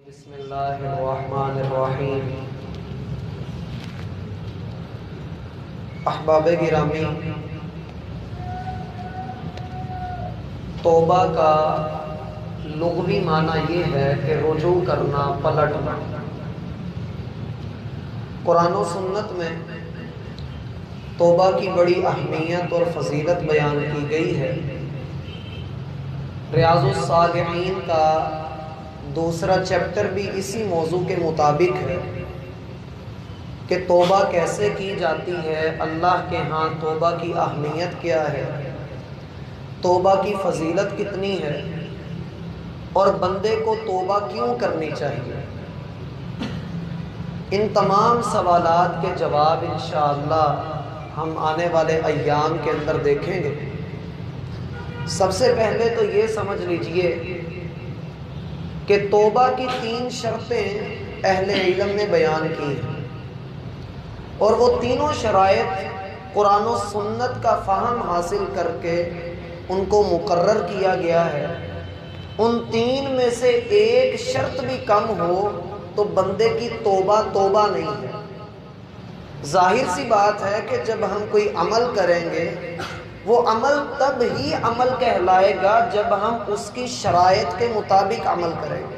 بسم اللہ الرحمن الرحیم۔ احباب گرامی، توبہ کا لغوی معنی یہ ہے کہ رجوع کرنا، پلٹنا۔ قرآن و سنت میں توبہ کی بڑی اہمیت اور فضیلت بیان کی گئی ہے۔ ریاض الصالحین کا دوسرا چیپٹر بھی اسی موضوع کے مطابق ہے کہ توبہ کیسے کی جاتی ہے، اللہ کے ہاں توبہ کی اہمیت کیا ہے، توبہ کی فضیلت کتنی ہے، اور بندے کو توبہ کیوں کرنی چاہیے۔ ان تمام سوالات کے جواب انشاءاللہ ہم آنے والے ایام کے اندر دیکھیں گے۔ سب سے پہلے تو یہ سمجھ لیجئے کہ توبہ کی 3 شرطیں اہل علم نے بیان کی ہیں، اور وہ تینوں شرائط قرآن و سنت کا فہم حاصل کر کے ان کو مقرر کیا گیا ہے۔ ان 3 میں سے ایک شرط بھی کم ہو تو بندے کی توبہ نہیں ہے۔ ظاہر سی بات ہے کہ جب ہم کوئی عمل کریں گے، وہ عمل تب ہی عمل کہلائے گا جب ہم اس کی شرائط کے مطابق عمل کریں گے۔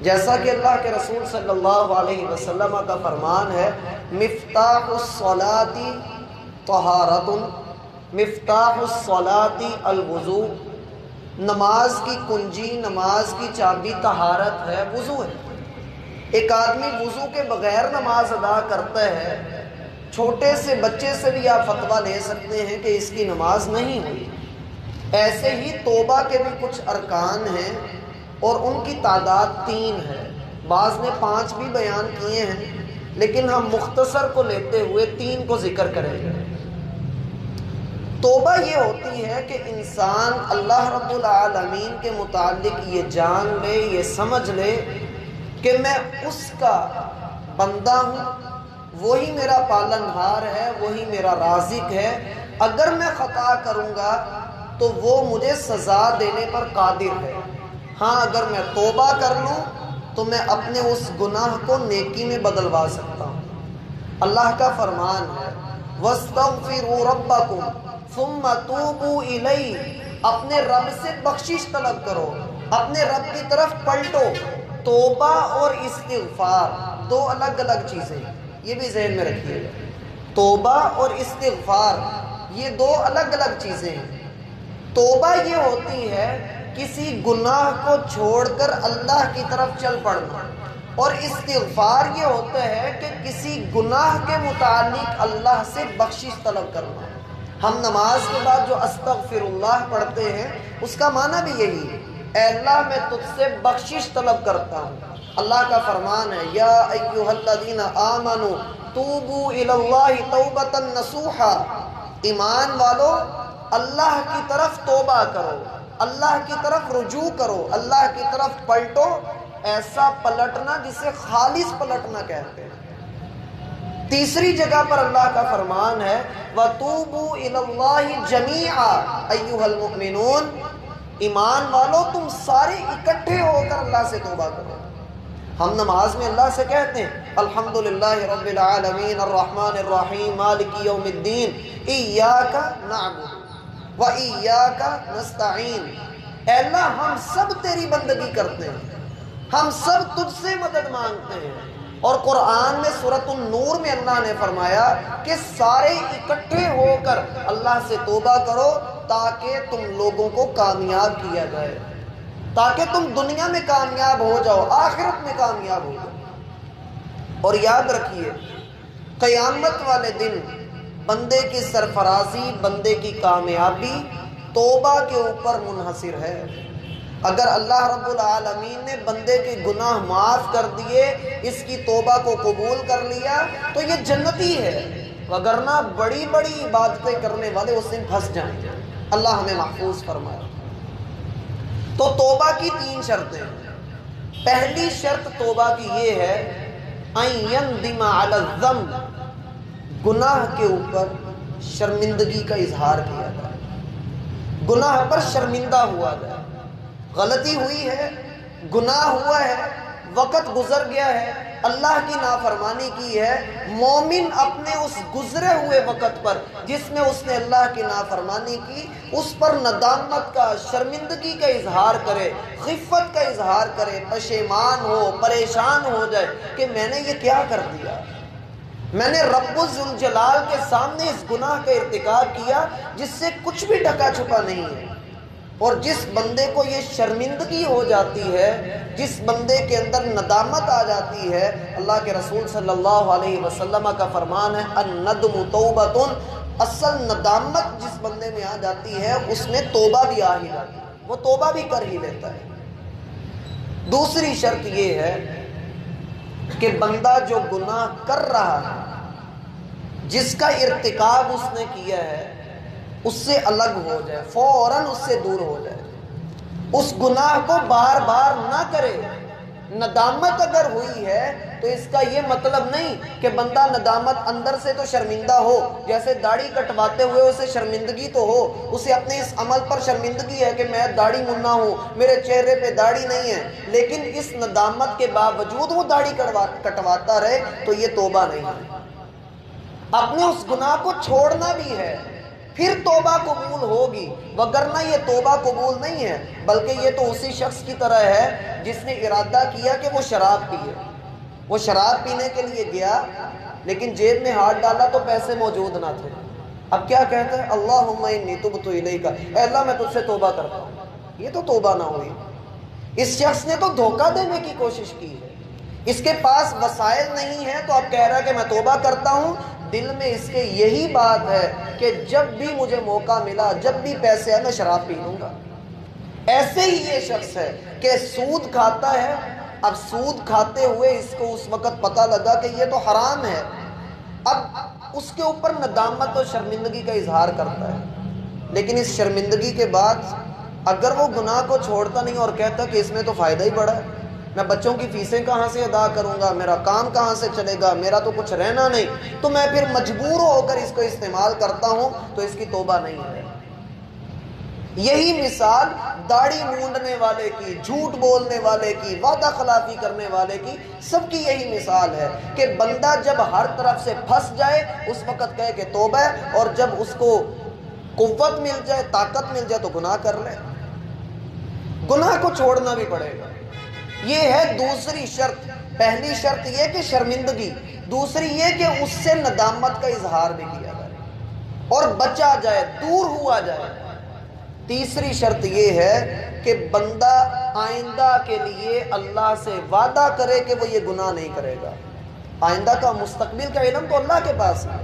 جیسا کہ اللہ کے رسول صلی اللہ علیہ وسلم کا فرمان ہے، مفتاح الصلاۃ طہارۃ، مفتاح الصلاۃ الوضوء، نماز کی کنجی، نماز کی چابی طہارت ہے، وضو ہے۔ ایک آدمی وضو کے بغیر نماز ادا کرتا ہے، چھوٹے سے بچے سے بھی آپ فتویٰ لے سکتے ہیں کہ اس کی نماز نہیں ہوئی۔ ایسے ہی توبہ کے بھی کچھ ارکان ہیں اور ان کی تعداد 3 ہے۔ بعض نے 5 بھی بیان کیے ہیں، لیکن ہم مختصر کو لیتے ہوئے 3 کو ذکر کریں گے۔ توبہ یہ ہوتی ہے کہ انسان اللہ رب العالمین کے متعلق یہ جان لے، یہ سمجھ لے کہ میں اس کا بندہ ہوں، وہی میرا پالنہار ہے، وہی میرا رازق ہے۔ اگر میں خطا کروں گا تو وہ مجھے سزا دینے پر قادر ہے۔ ہاں، اگر میں توبہ کر لوں تو میں اپنے اس گناہ کو نیکی میں بدلوا سکتا ہوں۔ اللہ کا فرمان ہے، وَاسْتَغْفِرُوا رَبَّكُمْ ثُمَّ تُوبُوا إِلَيْهِ، اپنے رب سے بخشش طلب کرو، اپنے رب کی طرف پلٹو۔ توبہ اور استغفار 2 الگ الگ چیزیں، یہ بھی ذہن میں رکھیے گا۔ توبہ اور استغفار یہ 2 الگ الگ چیزیں ہیں۔ توبہ یہ ہوتی ہے کسی گناہ کو چھوڑ کر اللہ کی طرف چل پڑنا، اور استغفار یہ ہوتا ہے کہ کسی گناہ کے متعلق اللہ سے بخشش طلب کرنا۔ ہم نماز کے بعد جو استغفر اللہ پڑھتے ہیں، اس کا معنی بھی یہی ہے، اے اللہ میں تجھ سے بخشش طلب کرتا ہوں۔ اللہ کا فرمان ہے، یا ایھا الذین آمنوا توبوا الی اللہ توبۃ نصوحا، ایمان والو اللہ کی طرف توبہ کرو، اللہ کی طرف رجوع کرو، اللہ کی طرف پلٹو، ایسا پلٹنا جسے خالص پلٹنا کہتے ہیں۔ تیسری جگہ پر اللہ کا فرمان ہے، وَتُوبُوا إِلَى اللَّهِ جَمِيعًا أَيُّهَا الْمُؤْمِنُونَ، ایمان والو تم سارے اکٹھے ہو کر اللہ سے توبہ کرو۔ ہم نماز میں اللہ سے کہتے ہیں، الحمدللہ رب العالمین الرحمن الرحیم مالک یوم الدین ایاک نعبد و ایاک نستعین، اے اللہ ہم سب تیری بندگی کرتے ہیں، ہم سب تجھ سے مدد مانگتے ہیں۔ اور قرآن میں سورۃ النور میں اللہ نے فرمایا کہ سارے اکٹھے ہو کر اللہ سے توبہ کرو تاکہ تم لوگوں کو کامیاب کیا جائے، تاکہ تم دنیا میں کامیاب ہو جاؤ، آخرت میں کامیاب ہو جاؤ۔ اور یاد رکھیے، قیامت والے دن بندے کی سرفرازی، بندے کی کامیابی توبہ کے اوپر منحصر ہے۔ اگر اللہ رب العالمین نے بندے کے گناہ معاف کر دیے، اس کی توبہ کو قبول کر لیا تو یہ جنتی ہے، وگرنہ بڑی بڑی عبادتیں کرنے والے اس سے پھنس جائیں۔ اللہ ہمیں محفوظ فرمائے۔ تو توبہ کی 3 شرطیں ہیں۔ پہلی شرط توبہ کی یہ ہے، أَن يَنْدِمَ عَلَى الذَّنْبِ، گناہ کے اوپر شرمندگی کا اظہار کیا جائے، گناہ پر شرمندہ ہوا جائے۔ غلطی ہوئی ہے، گناہ ہوا ہے، وقت گزر گیا ہے، اللہ کی نافرمانی کی ہے، مومن اپنے اس گزرے ہوئے وقت پر جس میں اس نے اللہ کی نافرمانی کی، اس پر ندامت کا، شرمندگی کا اظہار کرے، خفت کا اظہار کرے، پشیمان ہو، پریشان ہو جائے کہ میں نے یہ کیا کر دیا، میں نے رب ذوالجلال کے سامنے اس گناہ کا ارتکاب کیا جس سے کچھ بھی ڈھکا چھپا نہیں ہے۔ اور جس بندے کو یہ شرمندگی ہو جاتی ہے، جس بندے کے اندر ندامت آ جاتی ہے، اللہ کے رسول صلی اللہ علیہ وسلم کا فرمان ہے الندم توبۃ، اصل ندامت جس بندے میں آ جاتی ہے اس میں توبہ بھی آ ہی جاتی ہے، وہ توبہ بھی کر ہی لیتا ہے۔ دوسری شرط یہ ہے کہ بندہ جو گناہ کر رہا ہے، جس کا ارتکاب اس نے کیا ہے، اس سے الگ ہو جائے، فوراً اس سے دور ہو جائے، اس گناہ کو بار بار نہ کرے۔ ندامت اگر ہوئی ہے تو اس کا یہ مطلب نہیں کہ بندہ ندامت اندر سے تو شرمندہ ہو، جیسے داڑھی کٹواتے ہوئے اسے شرمندگی تو ہو، اسے اپنے اس عمل پر شرمندگی ہے کہ میں داڑھی منا ہوں، میرے چہرے پہ داڑھی نہیں ہے، لیکن اس ندامت کے باوجود وہ داڑھی کٹواتا رہے تو یہ توبہ نہیں ہے۔ اپنے اس گناہ کو چھوڑنا بھی ہے، پھر توبہ قبول ہوگی، وگرنہ یہ توبہ قبول نہیں ہے، بلکہ یہ تو اسی شخص کی طرح ہے جس نے ارادہ کیا کہ وہ شراب پیے، وہ شراب پینے کے لیے گیا لیکن جیب میں ہاتھ ڈالا تو پیسے موجود نہ تھے، اب کیا کہتا ہے اللہم انی تبت الیک، اے اللہ میں تجھ سے توبہ کرتا ہوں، یہ تو توبہ نہ ہوئی۔ اس شخص نے تو دھوکہ دینے کی کوشش کی ہے، اس کے پاس وسائل نہیں ہے تو اب کہہ رہا ہے کہ میں توبہ کرتا ہوں، دل میں اس کے یہی بات ہے کہ جب بھی مجھے موقع ملا، جب بھی پیسے آئے میں شراب پی لوں گا۔ ایسے ہی یہ شخص ہے کہ سود کھاتا ہے، اب سود کھاتے ہوئے اس کو اس وقت پتہ لگا کہ یہ تو حرام ہے، اب اس کے اوپر ندامت اور شرمندگی کا اظہار کرتا ہے، لیکن اس شرمندگی کے بعد اگر وہ گناہ کو چھوڑتا نہیں اور کہتا کہ اس میں تو فائدہ ہی بڑا ہے، میں بچوں کی فیسیں کہاں سے ادا کروں گا، میرا کام کہاں سے چلے گا، میرا تو کچھ رہنا نہیں، تو میں پھر مجبور ہو کر اس کو استعمال کرتا ہوں، تو اس کی توبہ نہیں ہے۔ یہی مثال داڑھی مونڈنے والے کی، جھوٹ بولنے والے کی، وعدہ خلافی کرنے والے کی، سب کی یہی مثال ہے کہ بندہ جب ہر طرف سے پھنس جائے اس وقت کہے کہ توبہ ہے، اور جب اس کو قوت مل جائے، طاقت مل جائے تو گناہ کر لے۔ گناہ کو چھوڑنا بھی پڑے گا، یہ ہے دوسری شرط۔ پہلی شرط یہ کہ شرمندگی، دوسری یہ کہ اس سے ندامت کا اظہار بھی کیا جائے اور بچا جائے، دور ہوا جائے۔ تیسری شرط یہ ہے کہ بندہ آئندہ کے لیے اللہ سے وعدہ کرے کہ وہ یہ گناہ نہیں کرے گا۔ آئندہ کا، مستقبل کا علم تو اللہ کے پاس ہے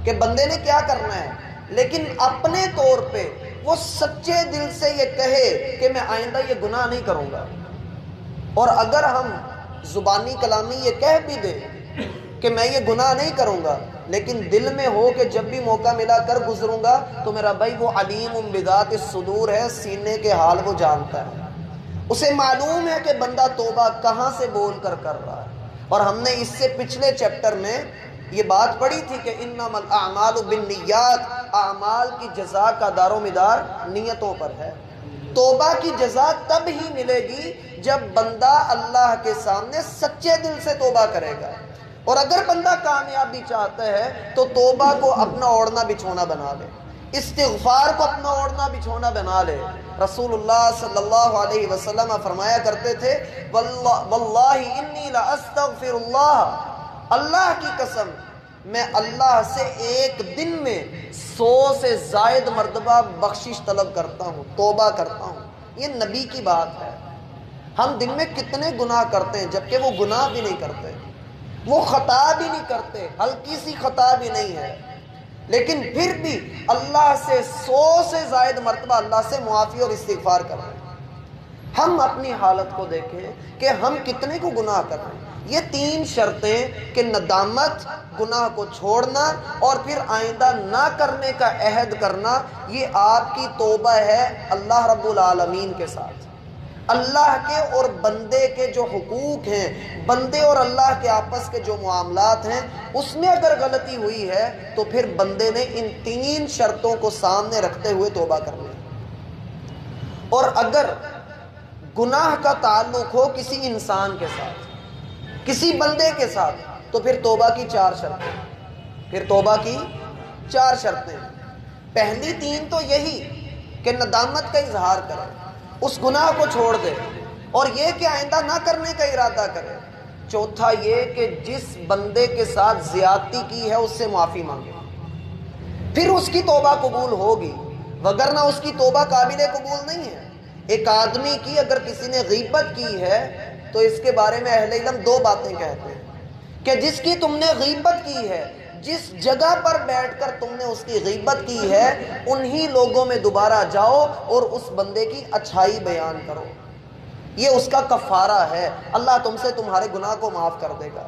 کہ بندے نے کیا کرنا ہے، لیکن اپنے طور پہ وہ سچے دل سے یہ کہے کہ میں آئندہ یہ گناہ نہیں کروں گا۔ اور اگر ہم زبانی کلامی یہ کہہ بھی دیں کہ میں یہ گناہ نہیں کروں گا، لیکن دل میں ہو کہ جب بھی موقع ملا کر گزروں گا، تو میرا بھائی وہ علیم بذات الصدور ہے، سینے کے حال وہ جانتا ہے، اسے معلوم ہے کہ بندہ توبہ کہاں سے بول کر رہا ہے۔ اور ہم نے اس سے پچھلے چیپٹر میں یہ بات پڑھی تھی کہ انما الاعمال بالنیات، اعمال کی جزا کا دار و مدار نیتوں پر ہے۔ توبہ کی جزا تب ہی ملے گی جب بندہ اللہ کے سامنے سچے دل سے توبہ کرے گا۔ اور اگر بندہ کامیابی چاہتا ہے تو توبہ کو اپنا اوڑھنا بچھونا بنا لے، استغفار کو اپنا اوڑھنا بچھونا بنا لے۔ رسول اللہ صلی اللہ علیہ وسلم فرمایا کرتے تھے واللہ انی لاستغفر اللہ، اللہ کی قسم میں اللہ سے ایک دن میں 100 سے زائد مرتبہ بخشش طلب کرتا ہوں، توبہ کرتا ہوں۔ یہ نبی کی بات ہے۔ ہم دن میں کتنے گناہ کرتے ہیں جبکہ وہ گناہ بھی نہیں کرتے، وہ خطا بھی نہیں کرتے، ہلکی سی خطا بھی نہیں ہے، لیکن پھر بھی اللہ سے 100 سے زائد مرتبہ اللہ سے معافی اور استغفار کر رہے ہیں۔ ہم اپنی حالت کو دیکھیں کہ ہم کتنے کو گناہ کر رہے ہیں۔ یہ 3 شرطیں کہ ندامت، گناہ کو چھوڑنا اور پھر آئندہ نہ کرنے کا عہد کرنا، یہ آپ کی توبہ ہے اللہ رب العالمین کے ساتھ۔ اللہ کے اور بندے کے جو حقوق ہیں، بندے اور اللہ کے آپس کے جو معاملات ہیں، اس میں اگر غلطی ہوئی ہے تو پھر بندے نے ان 3 شرطوں کو سامنے رکھتے ہوئے توبہ کرنی ہے۔ اور اگر گناہ کا تعلق ہو کسی انسان کے ساتھ، کسی بندے کے ساتھ، تو پھر توبہ کی 4 شرطیں، پھر توبہ کی 4 شرطیں۔ پہلی 3 تو یہی کہ ندامت کا اظہار کرے، اس گناہ کو چھوڑ دے، اور یہ کہ آئندہ نہ کرنے کا ارادہ کرے۔ چوتھا یہ کہ جس بندے کے ساتھ زیادتی کی ہے اس سے معافی مانگے، پھر اس کی توبہ قبول ہوگی، وگرنہ اس کی توبہ قابل قبول نہیں ہے۔ ایک آدمی کی اگر کسی نے غیبت کی ہے تو اس کے بارے میں اہل علم 2 باتیں کہتے ہیں کہ جس کی تم نے غیبت کی ہے، جس جگہ پر بیٹھ کر تم نے اس کی غیبت کی ہے، انہی لوگوں میں دوبارہ جاؤ اور اس بندے کی اچھائی بیان کرو، یہ اس کا کفارہ ہے، اللہ تم سے تمہارے گناہ کو معاف کر دے گا۔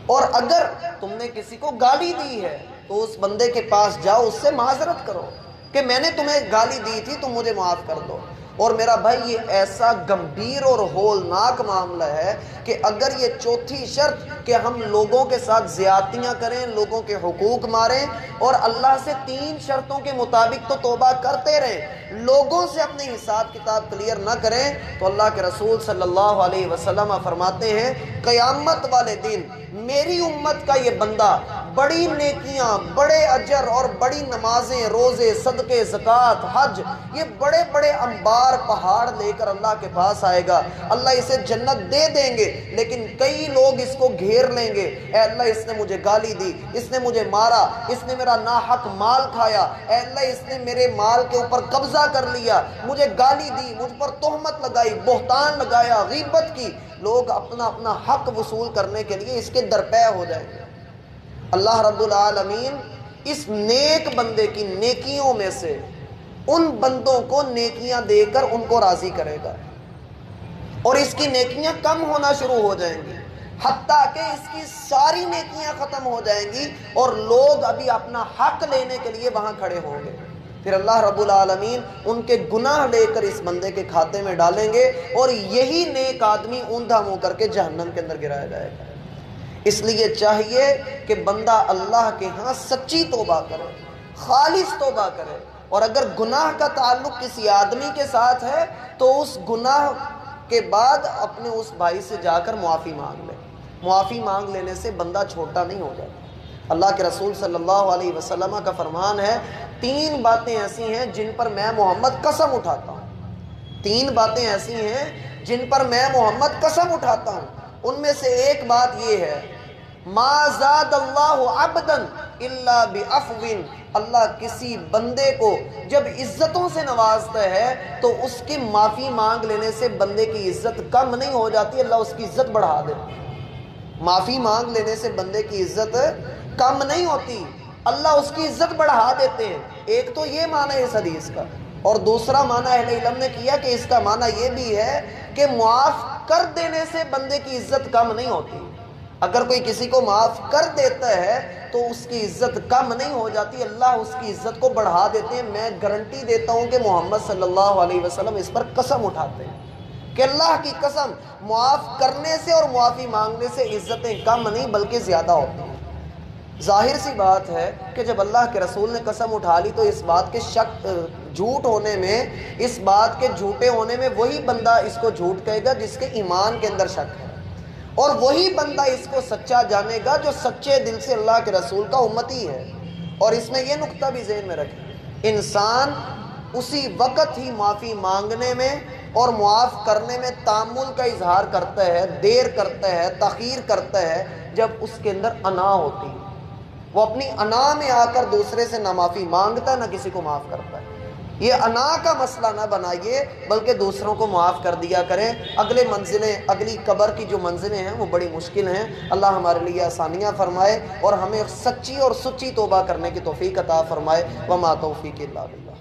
اور اگر تم نے کسی کو گالی دی ہے تو اس بندے کے پاس جاؤ، اس سے معذرت کرو کہ میں نے تمہیں گالی دی تھی، تم مجھے معاف کر دو۔ اور میرا بھائی یہ ایسا گمبھیر اور ہولناک معاملہ ہے کہ اگر یہ چوتھی شرط کہ ہم لوگوں کے ساتھ زیادتیاں کریں، لوگوں کے حقوق ماریں، اور اللہ سے 3 شرطوں کے مطابق تو توبہ کرتے رہیں، لوگوں سے اپنے حساب کتاب کلیئر نہ کریں، تو اللہ کے رسول صلی اللہ علیہ وسلم فرماتے ہیں قیامت والے دن میری امت کا یہ بندہ بڑی نیکیاں، بڑے اجر اور بڑی نمازیں، روزے، صدقے، زکوٰۃ، حج، یہ بڑے بڑے انبار پہاڑ لے کر اللہ کے پاس آئے گا، اللہ اسے جنت دے دیں گے، لیکن کئی لوگ اس کو گھیر لیں گے، اے اللہ اس نے مجھے گالی دی، اس نے مجھے مارا، اس نے میرا ناحق مال کھایا، اے اللہ اس نے میرے مال کے اوپر قبضہ کر لیا، مجھے گالی دی، مجھ پر تہمت لگائی، بہتان لگایا، غیبت کی۔ لوگ اپنا اپنا حق وصول کرنے کے لیے اس کے درپے ہو جائیں گے۔ اللہ رب العالمین اس نیک بندے کی نیکیوں میں سے ان بندوں کو نیکیاں دے کر ان کو راضی کرے گا، اور اس کی نیکیاں کم ہونا شروع ہو جائیں گی، حتیٰ کہ اس کی ساری نیکیاں ختم ہو جائیں گی اور لوگ ابھی اپنا حق لینے کے لیے وہاں کھڑے ہوں گے۔ پھر اللہ رب العالمین ان کے گناہ لے کر اس بندے کے کھاتے میں ڈالیں گے، اور یہی نیک آدمی اوندھا منہ کر کے جہنم کے اندر گرایا جائے گا۔ اس لیے چاہیے کہ بندہ اللہ کے ہاں سچی توبہ کرے، خالص توبہ کرے، اور اگر گناہ کا تعلق کسی آدمی کے ساتھ ہے تو اس گناہ کے بعد اپنے اس بھائی سے جا کر معافی مانگ لے۔ معافی مانگ لینے سے بندہ چھوٹا نہیں ہو جاتا۔ اللہ کے رسول صلی اللہ علیہ وسلم کا فرمان ہے 3 باتیں ایسی ہیں جن پر میں محمد قسم اٹھاتا ہوں، 3 باتیں ایسی ہیں جن پر میں محمد قسم اٹھاتا ہوں۔ ان میں سے ایک بات یہ ہے ما زاد اللہ عبدا الا بعفو، اللہ کسی بندے کو جب عزتوں سے نوازتا ہے تو اس کی معافی مانگ لینے سے بندے کی عزت کم نہیں ہو جاتی، اللہ اس کی عزت بڑھا دیتا ہے۔ معافی مانگ لینے سے بندے کی عزت کم نہیں ہوتی، اللہ اس کی عزت بڑھا دیتے ہیں۔ ایک تو یہ معنی ہے اس حدیث کا، اور دوسرا معنی اہل علم نے کیا کہ اس کا معنی یہ بھی ہے کہ معاف کر دینے سے بندے کی عزت کم نہیں ہوتی۔ اگر کوئی کسی کو معاف کر دیتا ہے تو اس کی عزت کم نہیں ہو جاتی، اللہ اس کی عزت کو بڑھا دیتے ہیں۔ میں گارنٹی دیتا ہوں کہ محمد صلی اللہ علیہ وسلم اس پر قسم اٹھاتے ہیں کہ اللہ کی قسم معاف کرنے سے اور معافی مانگنے سے عزتیں کم نہیں بلکہ زیادہ ہوتی ہیں۔ ظاہر سی بات ہے کہ جب اللہ کے رسول نے قسم اٹھا لی تو اس بات کے جھوٹ ہونے میں، اس بات کے جھوٹے ہونے میں وہی بندہ اس کو جھوٹ کہے گا جس کے ایمان کے اندر شک ہے، اور وہی بندہ اس کو سچا جانے گا جو سچے دل سے اللہ کے رسول کا امتی ہے۔ اور اس میں یہ نقطہ بھی ذہن میں رکھیں، انسان اسی وقت ہی معافی مانگنے میں اور معاف کرنے میں تامل کا اظہار کرتا ہے، دیر کرتا ہے، تاخیر کرتا ہے جب اس کے اندر انا ہوتی ہے۔ وہ اپنی انا میں آ کر دوسرے سے نہ معافی مانگتا ہے نہ کسی کو معاف کرتا ہے۔ یہ انا کا مسئلہ نہ بنائیے بلکہ دوسروں کو معاف کر دیا کریں۔ اگلے منزلیں، اگلی قبر کی جو منزلیں ہیں وہ بڑی مشکل ہیں۔ اللہ ہمارے لیے آسانیاں فرمائے اور ہمیں سچی اور سچی توبہ کرنے کی توفیق عطا فرمائے۔ وما توفیق الا باللہ۔